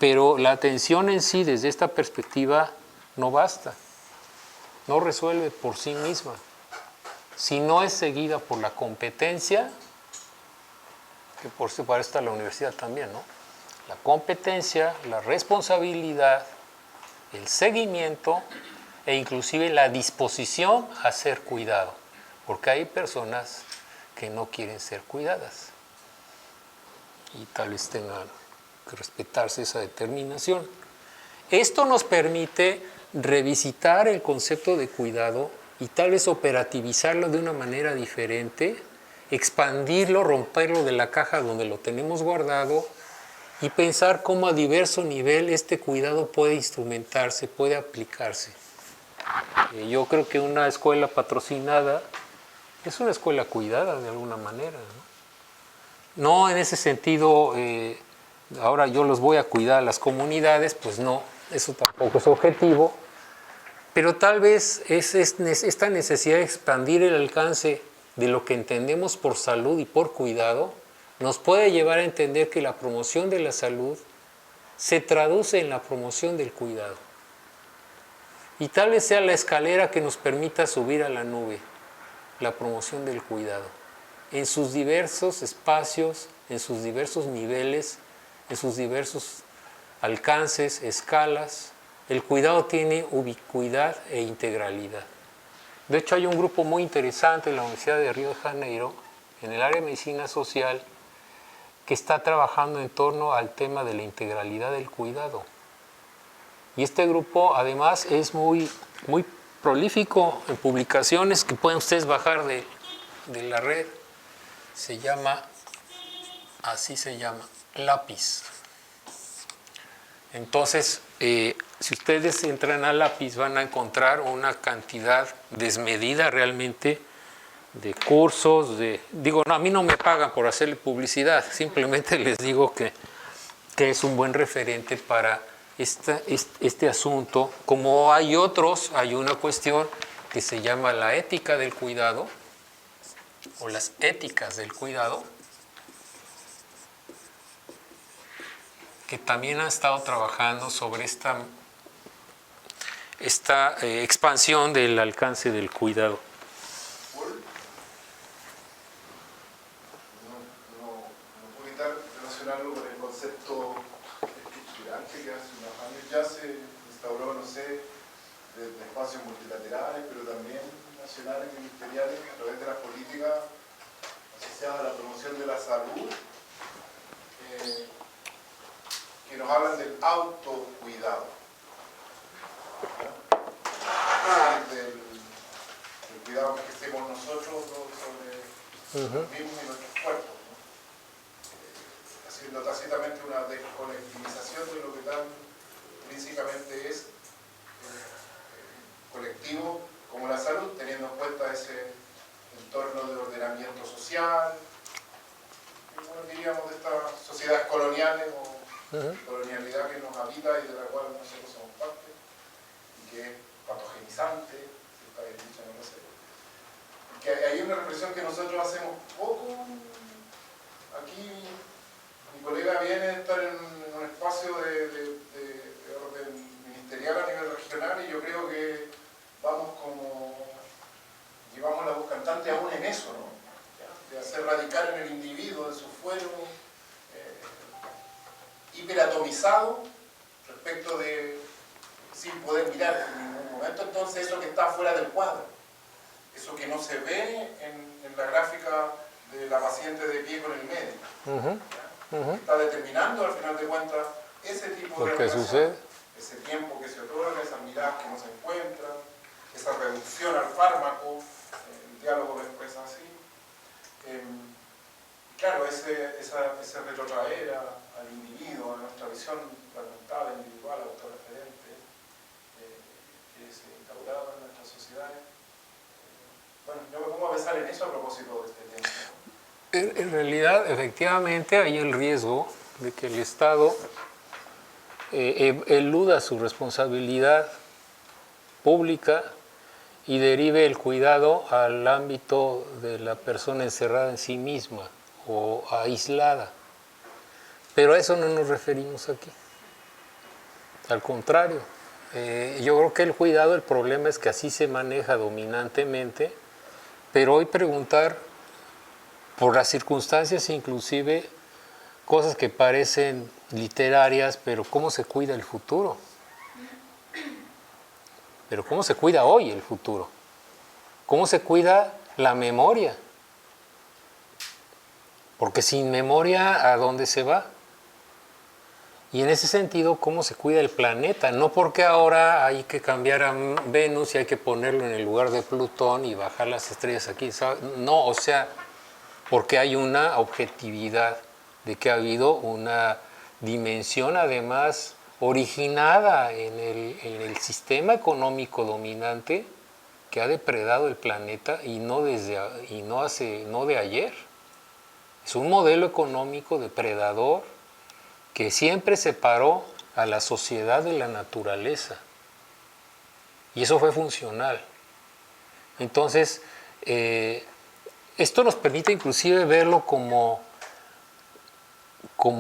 Pero la atención en sí, desde esta perspectiva, no basta, no resuelve por sí misma. Si no es seguida por la competencia, que por eso para está la universidad también, ¿no? La competencia, la responsabilidad, el seguimiento e inclusive la disposición a ser cuidado, porque hay personas que no quieren ser cuidadas y tal vez tengan que respetarse esa determinación. Esto nos permite revisitar el concepto de cuidado y tal vez operativizarlo de una manera diferente, expandirlo, romperlo de la caja donde lo tenemos guardado y pensar cómo a diverso nivel este cuidado puede instrumentarse, puede aplicarse. Yo creo que una escuela patrocinada es una escuela cuidada de alguna manera, ¿no? No en ese sentido, ahora yo los voy a cuidar a las comunidades, pues no, eso tampoco es objetivo, pero tal vez es esta necesidad de expandir el alcance de lo que entendemos por salud y por cuidado nos puede llevar a entender que la promoción de la salud se traduce en la promoción del cuidado. Y tal vez sea la escalera que nos permita subir a la nube, la promoción del cuidado, en sus diversos espacios, en sus diversos niveles, en sus diversos alcances, escalas. El cuidado tiene ubicuidad e integralidad. De hecho, hay un grupo muy interesante en la Universidad de Río de Janeiro, en el área de medicina social, que está trabajando en torno al tema de la integralidad del cuidado. Y este grupo, además, es muy prolífico en publicaciones que pueden ustedes bajar de la red. Así se llama, Lápiz. Entonces, si ustedes entran a Lápiz van a encontrar una cantidad desmedida realmente de cursos, no, a mí no me pagan por hacerle publicidad, simplemente les digo que es un buen referente para este asunto. Como hay otros, hay una cuestión que se llama la ética del cuidado o las éticas del cuidado, que también ha estado trabajando sobre esta expansión del alcance del cuidado. No puedo evitar relacionarlo con el concepto estructurante que hace unos años ya se instauró, no sé, de espacios multilaterales, pero también nacionales y ministeriales a través de las políticas asociadas a la promoción de la salud, que nos hablan del autocuidado, del cuidado que ejercemos nosotros sobre nosotros mismos y nuestros cuerpos, ¿no? Haciendo tácitamente una desconectivización de lo que tan intrínsecamente es colectivo como la salud, teniendo en cuenta ese entorno de ordenamiento social, bueno, diríamos de estas sociedades coloniales o colonialidad que nos habita y de la cual nosotros somos parte, y que es patogenizante, si está bien dicho, no lo sé. Y que hay una reflexión que nosotros hacemos poco. Aquí mi colega viene de estar en un espacio de orden ministerial a nivel regional y yo creo que llevamos la voz cantante aún en eso, ¿no? De hacer radicar en el individuo, en su fuero, hiperatomizado respecto de sin poder mirar en ningún momento, entonces eso que está fuera del cuadro, eso que no se ve en la gráfica de la paciente de pie con el médico, está determinando al final de cuentas ese tipo de relación, ese tiempo que se otorga, esas miradas que no se encuentran, esa reducción al fármaco, el diálogo lo expresa así. Claro, ese retrotraer al individuo, a nuestra visión fragmentada, individual, autorreferente, que se instauraba en nuestras sociedades. Bueno, yo me pongo a pensar en eso a propósito de este tema. En realidad, efectivamente, hay el riesgo de que el Estado eluda su responsabilidad pública y derive el cuidado al ámbito de la persona encerrada en sí misma o aislada. Pero a eso no nos referimos aquí. Al contrario. Yo creo que el cuidado, el problema es que así se maneja dominantemente, pero hoy preguntar por las circunstancias, inclusive cosas que parecen literarias, pero ¿cómo se cuida el futuro? Pero ¿cómo se cuida hoy el futuro? ¿Cómo se cuida la memoria? Porque sin memoria, ¿a dónde se va? Y en ese sentido, ¿cómo se cuida el planeta? No porque ahora hay que cambiar a Venus y hay que ponerlo en el lugar de Plutón y bajar las estrellas aquí, ¿sabes? No, o sea, porque hay una objetividad de que ha habido una dimensión además originada en el sistema económico dominante que ha depredado el planeta y no de ayer. Es un modelo económico depredador que siempre separó a la sociedad de la naturaleza. Y eso fue funcional. Entonces, esto nos permite inclusive verlo como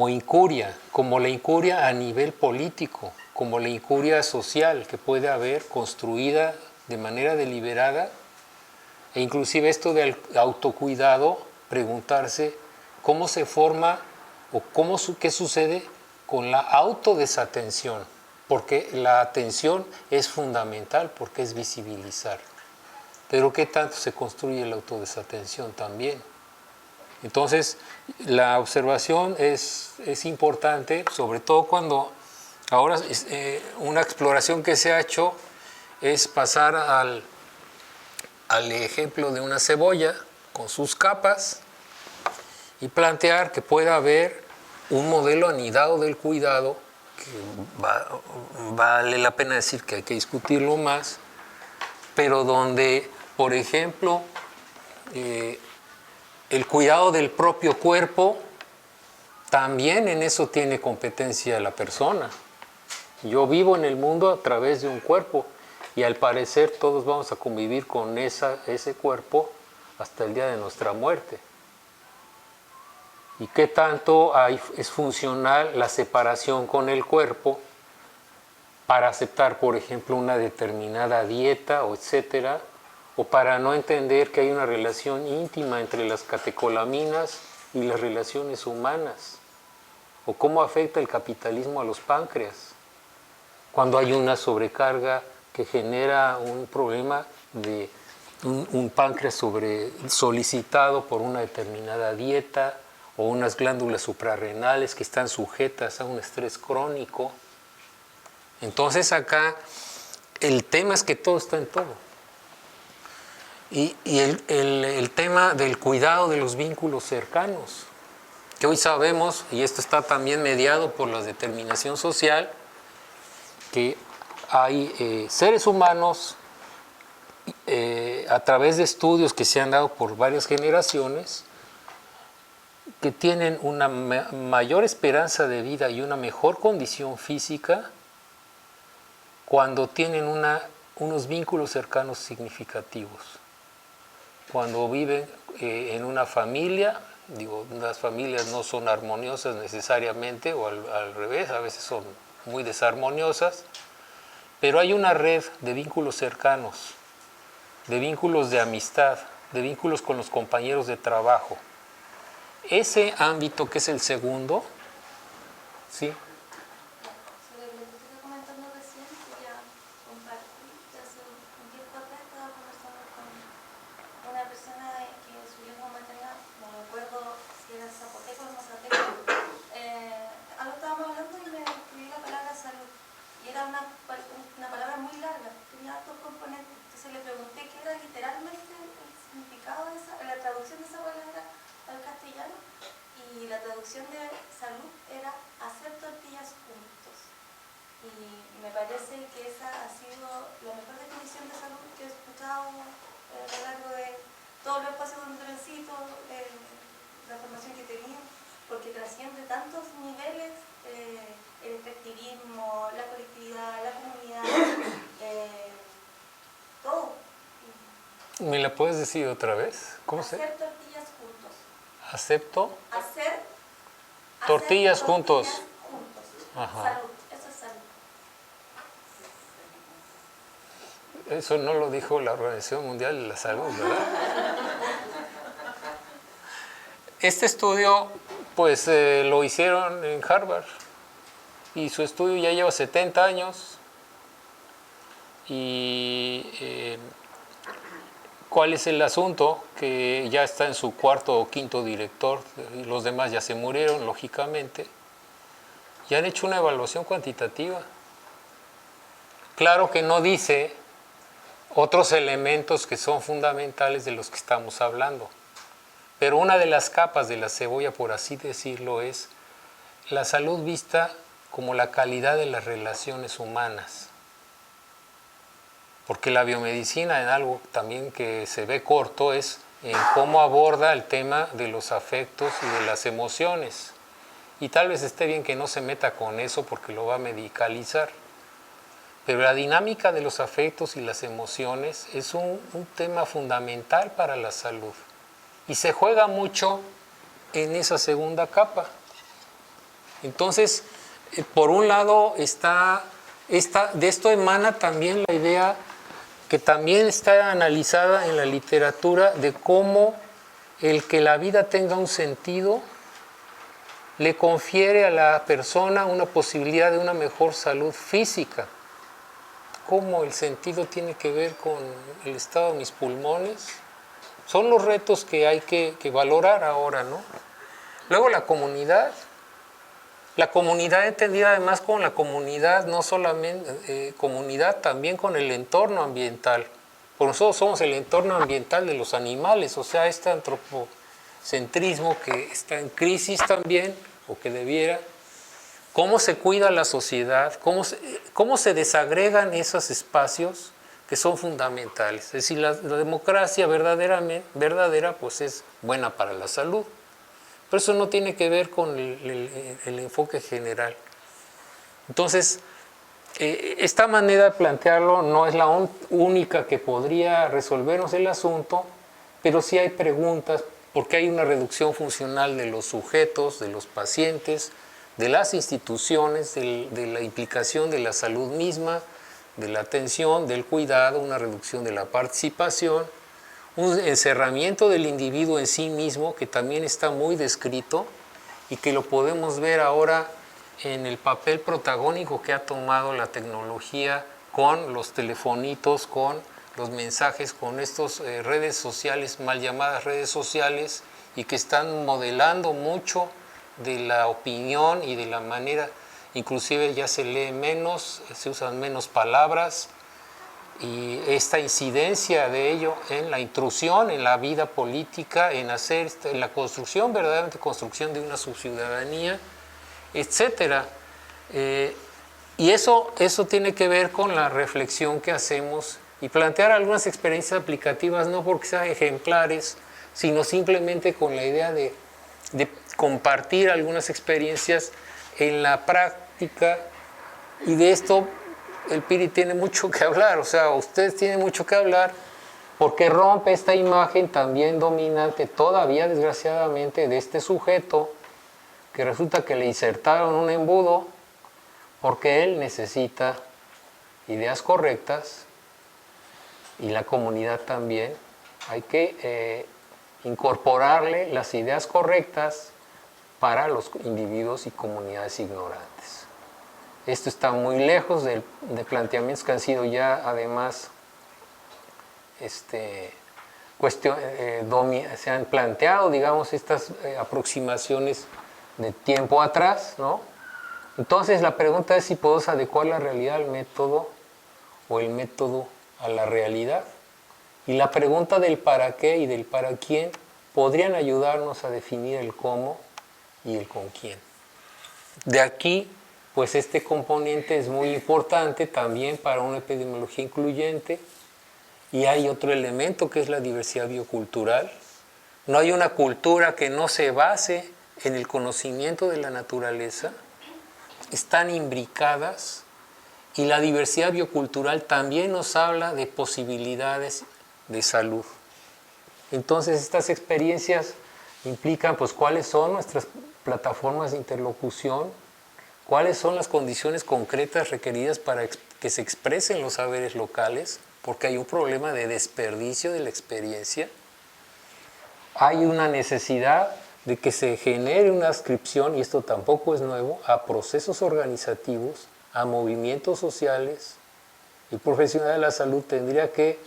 incuria, como la incuria a nivel político, como la incuria social que puede haber construida de manera deliberada, e inclusive esto del autocuidado, preguntarse cómo se forma o qué sucede con la autodesatención, porque la atención es fundamental, porque es visibilizar. Pero ¿qué tanto se construye la autodesatención también? Entonces, la observación es importante, sobre todo cuando ahora una exploración que se ha hecho es pasar al ejemplo de una cebolla con sus capas y plantear que pueda haber un modelo anidado del cuidado, que vale la pena decir que hay que discutirlo más, pero donde, por ejemplo, el cuidado del propio cuerpo, también en eso tiene competencia la persona. Yo vivo en el mundo a través de un cuerpo y al parecer todos vamos a convivir con ese cuerpo hasta el día de nuestra muerte. ¿Y qué tanto es funcional la separación con el cuerpo para aceptar, por ejemplo, una determinada dieta o etcétera, o para no entender que hay una relación íntima entre las catecolaminas y las relaciones humanas? ¿O cómo afecta el capitalismo a los páncreas? Cuando hay una sobrecarga que genera un problema de un páncreas solicitado por una determinada dieta, o unas glándulas suprarrenales que están sujetas a un estrés crónico. Entonces acá el tema es que todo está en todo. Y el tema del cuidado de los vínculos cercanos, que hoy sabemos, y esto está también mediado por la determinación social, que hay seres humanos a través de estudios que se han dado por varias generaciones que tienen una mayor esperanza de vida y una mejor condición física cuando tienen unos vínculos cercanos significativos. Cuando viven en una familia, las familias no son armoniosas necesariamente, o al revés, a veces son muy desarmoniosas, pero hay una red de vínculos cercanos, de vínculos de amistad, de vínculos con los compañeros de trabajo. Ese ámbito que es el segundo, ¿sí? Sobre lo que estaba comentando recién, quería compartir que hace un tiempo atrás estaba conversando con una persona que su lengua materna, no recuerdo si era zapoteco o mazateco, algo estábamos hablando y me escribí la palabra salud. Y era una palabra muy larga, tenía altos componentes. Entonces le pregunté qué era literalmente el significado de la traducción de esa palabra al castellano, y la traducción de salud era hacer tortillas juntos. Y me parece que esa ha sido la mejor definición de salud que he escuchado a lo largo de todos los espacios donde transito, la formación que he tenido, porque trasciende tantos niveles, el extractivismo, la colectividad, la comunidad, todo. ¿Me la puedes decir otra vez? ¿Cómo se? Hacer tortillas juntos. ¿Acepto? Hacer Tortillas juntos. juntos. Ajá. Salud, eso es salud. Eso no lo dijo la Organización Mundial de la Salud, ¿verdad? Este estudio, pues lo hicieron en Harvard y su estudio ya lleva 70 años. Y ¿cuál es el asunto? Que ya está en su cuarto o quinto director, y los demás ya se murieron, lógicamente, y han hecho una evaluación cuantitativa. Claro que no dice otros elementos que son fundamentales de los que estamos hablando, pero una de las capas de la cebolla, por así decirlo, es la salud vista como la calidad de las relaciones humanas. Porque la biomedicina, en algo también que se ve corto, es en cómo aborda el tema de los afectos y de las emociones. Y tal vez esté bien que no se meta con eso porque lo va a medicalizar. Pero la dinámica de los afectos y las emociones es un tema fundamental para la salud. Y se juega mucho en esa segunda capa. Entonces, por un lado, de esto emana también la idea que también está analizada en la literatura de cómo el que la vida tenga un sentido le confiere a la persona una posibilidad de una mejor salud física. Cómo el sentido tiene que ver con el estado de mis pulmones. Son los retos que hay que valorar ahora, ¿no? Luego la comunidad. La comunidad entendida además con la comunidad, no solamente comunidad, también con el entorno ambiental. Porque nosotros somos el entorno ambiental de los animales, o sea, este antropocentrismo que está en crisis también, o que debiera. ¿Cómo se cuida la sociedad? ¿Cómo se desagregan esos espacios que son fundamentales? Es decir, la democracia verdadera pues es buena para la salud. Pero eso no tiene que ver con el enfoque general. Entonces, esta manera de plantearlo no es la única que podría resolvernos el asunto, pero sí hay preguntas, porque hay una reducción funcional de los sujetos, de los pacientes, de las instituciones, de la implicación de la salud misma, de la atención, del cuidado, una reducción de la participación, un encerramiento del individuo en sí mismo que también está muy descrito y que lo podemos ver ahora en el papel protagónico que ha tomado la tecnología con los telefonitos, con los mensajes, con estas redes sociales, mal llamadas redes sociales, y que están modelando mucho de la opinión y de la manera, inclusive ya se lee menos, se usan menos palabras, y esta incidencia de ello en la intrusión en la vida política, en la construcción, verdaderamente construcción de una subciudadanía, etcétera. Y eso tiene que ver con la reflexión que hacemos y plantear algunas experiencias aplicativas, no porque sean ejemplares, sino simplemente con la idea de compartir algunas experiencias en la práctica, y de esto el Piri tiene mucho que hablar, o sea, ustedes tienen mucho que hablar, porque rompe esta imagen también dominante, todavía desgraciadamente, de este sujeto que resulta que le insertaron un embudo porque él necesita ideas correctas, y la comunidad también. Hay que incorporarle las ideas correctas para los individuos y comunidades ignorantes. Esto está muy lejos de planteamientos que han sido ya además se han planteado, digamos, estas aproximaciones de tiempo atrás, ¿no? Entonces la pregunta es si podemos adecuar la realidad al método o el método a la realidad. Y la pregunta del para qué y del para quién podrían ayudarnos a definir el cómo y el con quién. De aquí, pues este componente es muy importante también para una epidemiología incluyente. Y hay otro elemento que es la diversidad biocultural. No hay una cultura que no se base en el conocimiento de la naturaleza. Están imbricadas, y la diversidad biocultural también nos habla de posibilidades de salud. Entonces estas experiencias implican pues cuáles son nuestras plataformas de interlocución, cuáles son las condiciones concretas requeridas para que se expresen los saberes locales, porque hay un problema de desperdicio de la experiencia. Hay una necesidad de que se genere una adscripción, y esto tampoco es nuevo, a procesos organizativos, a movimientos sociales. El profesional de la salud tendría que,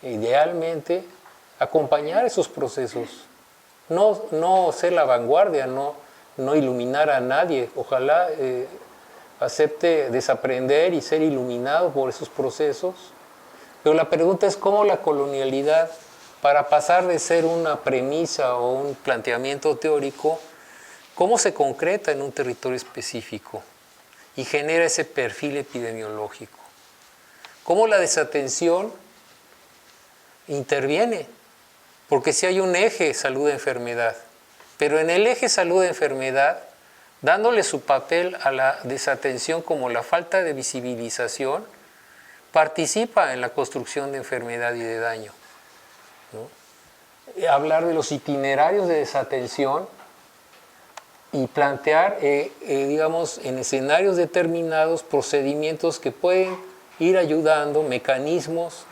idealmente, acompañar esos procesos. No ser la vanguardia, no iluminar a nadie. Ojalá acepte desaprender y ser iluminado por esos procesos. Pero la pregunta es cómo la colonialidad, para pasar de ser una premisa o un planteamiento teórico, cómo se concreta en un territorio específico y genera ese perfil epidemiológico. Cómo la desatención interviene, porque si hay un eje salud-enfermedad, pero en el eje salud-enfermedad, dándole su papel a la desatención como la falta de visibilización, participa en la construcción de enfermedad y de daño, ¿no? Hablar de los itinerarios de desatención y plantear, digamos, en escenarios determinados, procedimientos que pueden ir ayudando, mecanismos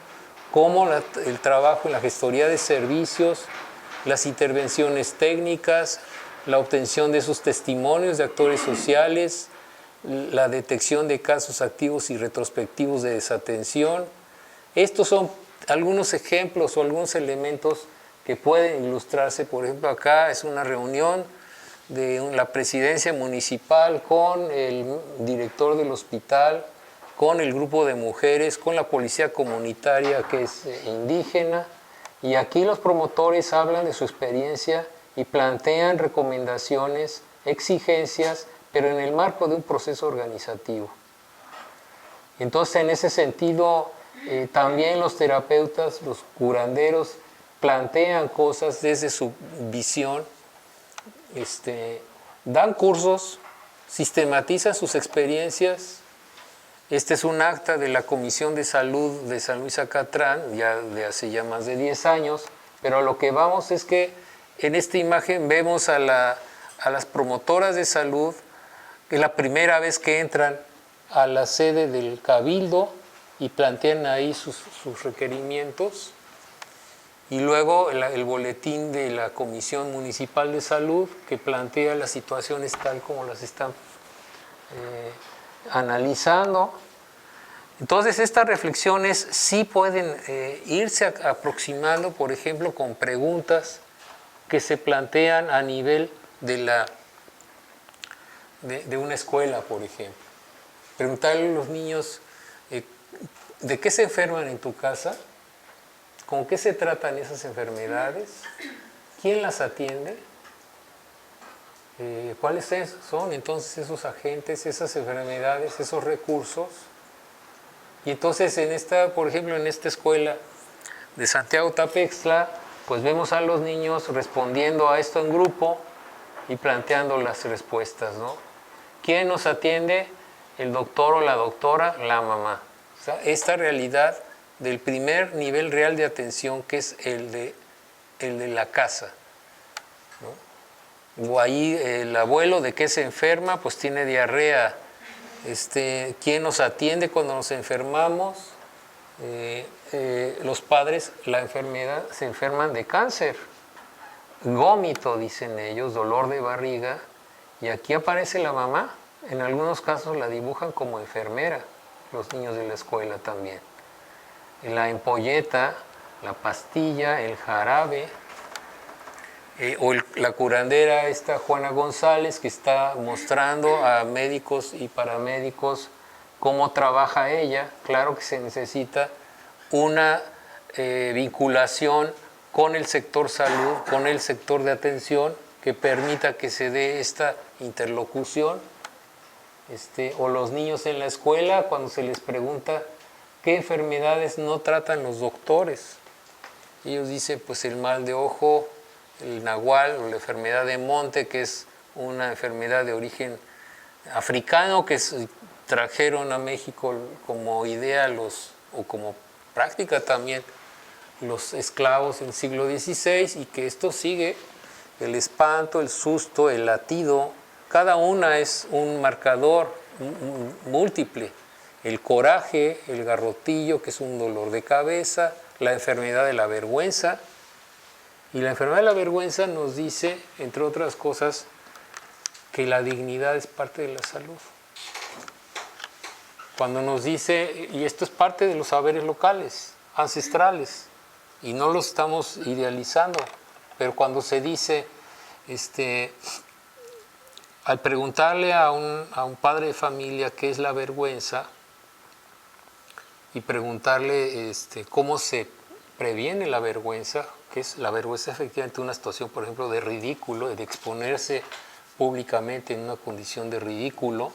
como el trabajo en la gestoría de servicios, las intervenciones técnicas, la obtención de esos testimonios de actores sociales, la detección de casos activos y retrospectivos de desatención. Estos son algunos ejemplos o algunos elementos que pueden ilustrarse. Por ejemplo, acá es una reunión de la presidencia municipal con el director del hospital, con el grupo de mujeres, con la policía comunitaria que es indígena, y aquí los promotores hablan de su experiencia y plantean recomendaciones, exigencias, pero en el marco de un proceso organizativo. Entonces, en ese sentido, también los terapeutas, los curanderos, plantean cosas desde su visión, dan cursos, sistematizan sus experiencias. Este es un acta de la Comisión de Salud de San Luis Acatlán, ya de hace ya más de 10 años, pero lo que vamos es que en esta imagen vemos a las promotoras de salud, que es la primera vez que entran a la sede del Cabildo y plantean ahí sus requerimientos, y luego el boletín de la Comisión Municipal de Salud, que plantea las situaciones tal como las están analizando. Entonces estas reflexiones sí pueden irse aproximando, por ejemplo, con preguntas que se plantean a nivel de una escuela, por ejemplo. Preguntarle a los niños, ¿de qué se enferman en tu casa? ¿Con qué se tratan esas enfermedades? ¿Quién las atiende? ¿Cuáles son entonces esos agentes, esas enfermedades, esos recursos? Y entonces por ejemplo, en esta escuela de Santiago Tapextla, pues vemos a los niños respondiendo a esto en grupo y planteando las respuestas, ¿no? ¿Quién nos atiende? El doctor o la doctora, la mamá. O sea, esta realidad del primer nivel real de atención, que es el de la casa, ¿no? O ahí el abuelo, ¿de qué se enferma? Pues tiene diarrea. ¿Quién nos atiende cuando nos enfermamos? Los padres, la enfermedad, se enferman de cáncer, gómito, dicen ellos, dolor de barriga, y aquí aparece la mamá. En algunos casos la dibujan como enfermera, los niños de la escuela también. La ampolleta, la pastilla, el jarabe, la curandera esta Juana González, que está mostrando a médicos y paramédicos cómo trabaja ella. Claro que se necesita una vinculación con el sector salud, con el sector de atención, que permita que se dé esta interlocución. O los niños en la escuela, cuando se les pregunta qué enfermedades no tratan los doctores, ellos dicen pues el mal de ojo, el nahual, o la enfermedad de Monte, que es una enfermedad de origen africano que trajeron a México como idea o como práctica también los esclavos en el siglo XVI, y que esto sigue, el espanto, el susto, el latido, cada una es un marcador múltiple. el coraje, el garrotillo, que es un dolor de cabeza, la enfermedad de la vergüenza. Y la enfermedad de la vergüenza nos dice, entre otras cosas, que la dignidad es parte de la salud. Cuando nos dice, y esto es parte de los saberes locales, ancestrales, y no los estamos idealizando, pero cuando se dice, al preguntarle a un padre de familia qué es la vergüenza, y preguntarle cómo se previene la vergüenza, que es la vergüenza efectivamente una situación, por ejemplo, de ridículo, de exponerse públicamente en una condición de ridículo.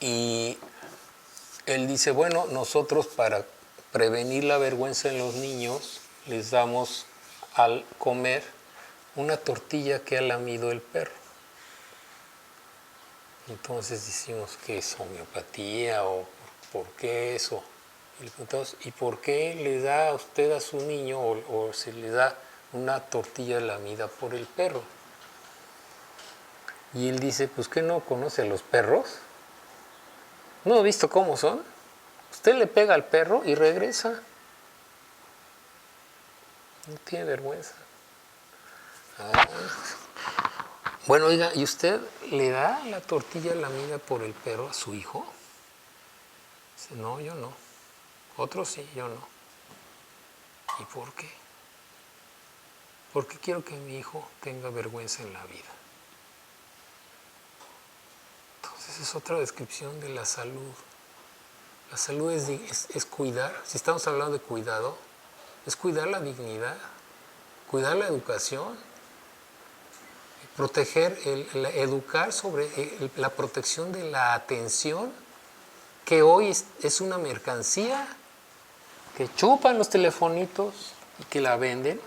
Y él dice, bueno, nosotros para prevenir la vergüenza en los niños les damos al comer una tortilla que ha lamido el perro. Entonces decimos, ¿qué es homeopatía o por qué eso? Y le preguntamos, ¿y por qué le da a usted a su niño o se le da una tortilla lamida por el perro? Y él dice, pues ¿qué no conoce a los perros? ¿No ha visto cómo son? Usted le pega al perro y regresa. No tiene vergüenza. Bueno, oiga, ¿y usted le da la tortilla lamida por el perro a su hijo? Dice, no, yo no. Otros sí, yo no. ¿Y por qué? Porque quiero que mi hijo tenga vergüenza en la vida. Entonces es otra descripción de la salud. La salud es cuidar, si estamos hablando de cuidado, es cuidar la dignidad, cuidar la educación, proteger, educar sobre la protección de la atención, que hoy es una mercancía, que chupan los telefonitos y que la venden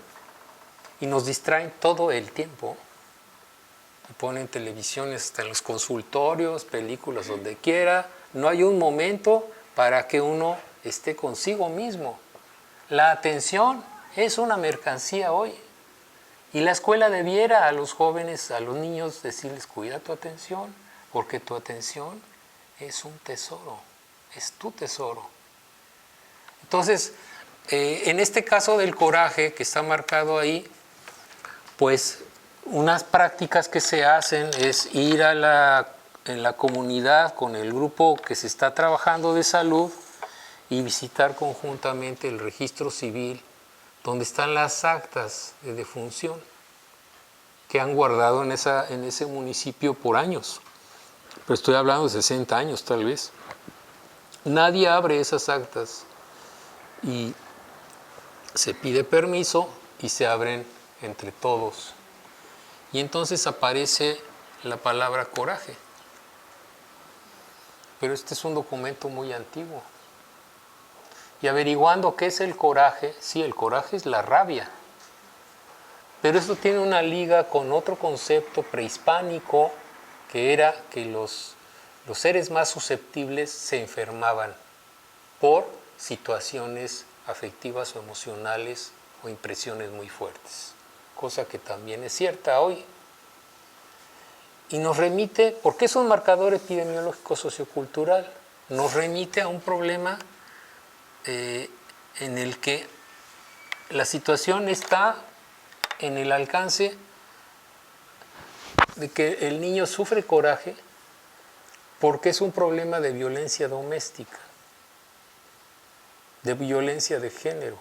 y nos distraen todo el tiempo. Y ponen televisiones hasta en los consultorios, películas donde quiera. No hay un momento para que uno esté consigo mismo. La atención es una mercancía hoy. Y la escuela debiera a los jóvenes, a los niños, decirles, cuida tu atención, porque tu atención es un tesoro, es tu tesoro. Entonces, en este caso del coraje que está marcado ahí, pues unas prácticas que se hacen es ir en la comunidad con el grupo que se está trabajando de salud y visitar conjuntamente el registro civil donde están las actas de defunción que han guardado en ese municipio por años. Pero estoy hablando de 60 años tal vez. Nadie abre esas actas y se pide permiso y se abren entre todos. Y entonces aparece la palabra coraje. Pero este es un documento muy antiguo. Y averiguando qué es el coraje, sí, el coraje es la rabia. Pero esto tiene una liga con otro concepto prehispánico, que era que los seres más susceptibles se enfermaban por situaciones afectivas o emocionales o impresiones muy fuertes. Cosa que también es cierta hoy. Y nos remite, porque es un marcador epidemiológico sociocultural, nos remite a un problema en el que la situación está en el alcance de que el niño sufre coraje porque es un problema de violencia doméstica, de violencia de género.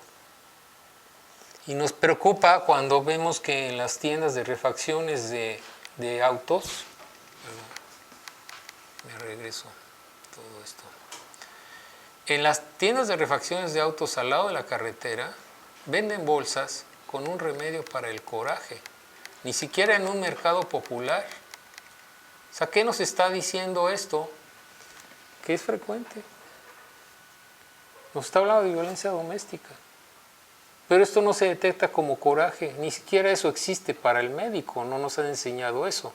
Y nos preocupa cuando vemos que en las tiendas de refacciones de autos, me regreso todo esto. En las tiendas de refacciones de autos al lado de la carretera venden bolsas con un remedio para el coraje, ni siquiera en un mercado popular. O sea, ¿qué nos está diciendo esto? Que es frecuente. Nos está hablando de violencia doméstica. Pero esto no se detecta como coraje, ni siquiera eso existe para el médico, no nos han enseñado eso.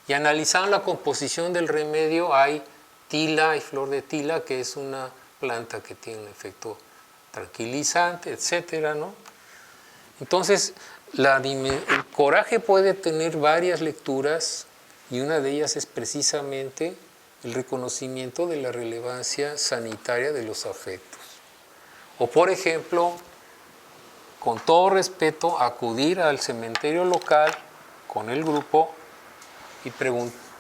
Y analizando la composición del remedio hay tila y flor de tila, que es una planta que tiene un efecto tranquilizante, etcétera, ¿no? Entonces, el coraje puede tener varias lecturas y una de ellas es precisamente el reconocimiento de la relevancia sanitaria de los afectos. O por ejemplo, con todo respeto, acudir al cementerio local con el grupo y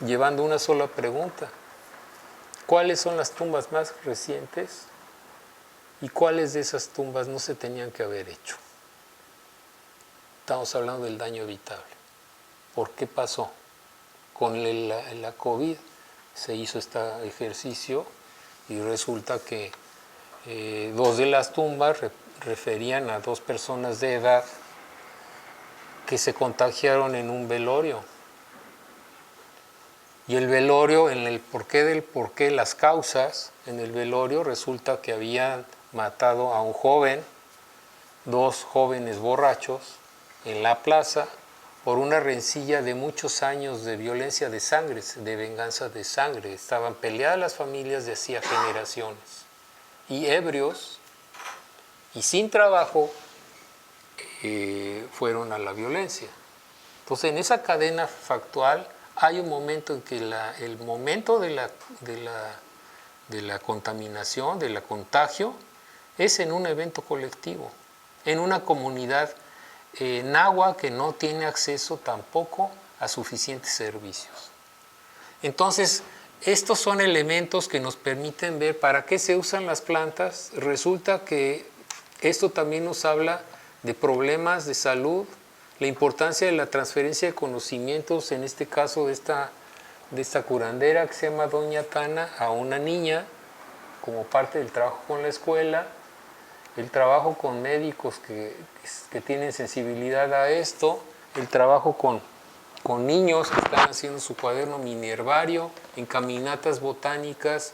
llevando una sola pregunta. ¿Cuáles son las tumbas más recientes y cuáles de esas tumbas no se tenían que haber hecho? Estamos hablando del daño evitable. ¿Por qué pasó? Con la COVID se hizo este ejercicio y resulta que 2 de las tumbas referían a 2 personas de edad que se contagiaron en un velorio. Y el velorio, en el porqué del porqué, las causas, en el velorio resulta que habían matado a un joven, 2 jóvenes borrachos, en la plaza, por una rencilla de muchos años de violencia de sangre, de venganza de sangre. Estaban peleadas las familias de hacía generaciones. Y ebrios, y sin trabajo, fueron a la violencia. Entonces, en esa cadena factual hay un momento en que el momento de la contaminación, del contagio, es en un evento colectivo, en una comunidad náhuatl que no tiene acceso tampoco a suficientes servicios. Entonces, estos son elementos que nos permiten ver para qué se usan las plantas. Resulta que esto también nos habla de problemas de salud, la importancia de la transferencia de conocimientos, en este caso de esta curandera que se llama Doña Tana, a una niña, como parte del trabajo con la escuela, el trabajo con médicos que tienen sensibilidad a esto, el trabajo con niños que están haciendo su cuaderno minervario, en caminatas botánicas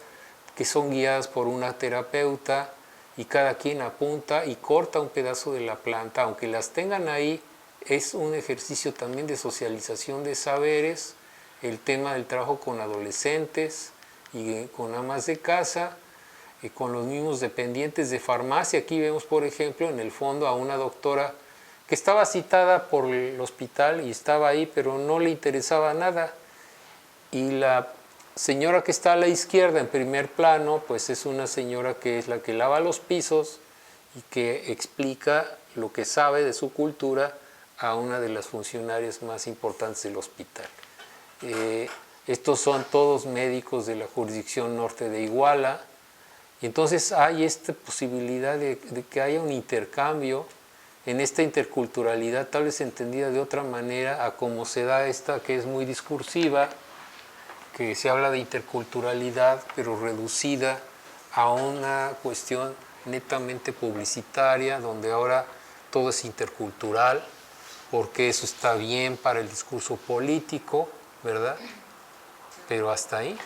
que son guiadas por una terapeuta y cada quien apunta y corta un pedazo de la planta, aunque las tengan ahí, es un ejercicio también de socialización de saberes, el tema del trabajo con adolescentes y con amas de casa, con los mismos dependientes de farmacia. Aquí vemos, por ejemplo, en el fondo a una doctora que estaba citada por el hospital y estaba ahí, pero no le interesaba nada. Y la señora que está a la izquierda, en primer plano, pues es una señora que es la que lava los pisos y que explica lo que sabe de su cultura a una de las funcionarias más importantes del hospital. Estos son todos médicos de la jurisdicción norte de Iguala. Y entonces hay esta posibilidad de que haya un intercambio en esta interculturalidad, tal vez entendida de otra manera a como se da esta que es muy discursiva, que se habla de interculturalidad, pero reducida a una cuestión netamente publicitaria, donde ahora todo es intercultural, porque eso está bien para el discurso político, ¿verdad? Pero hasta ahí.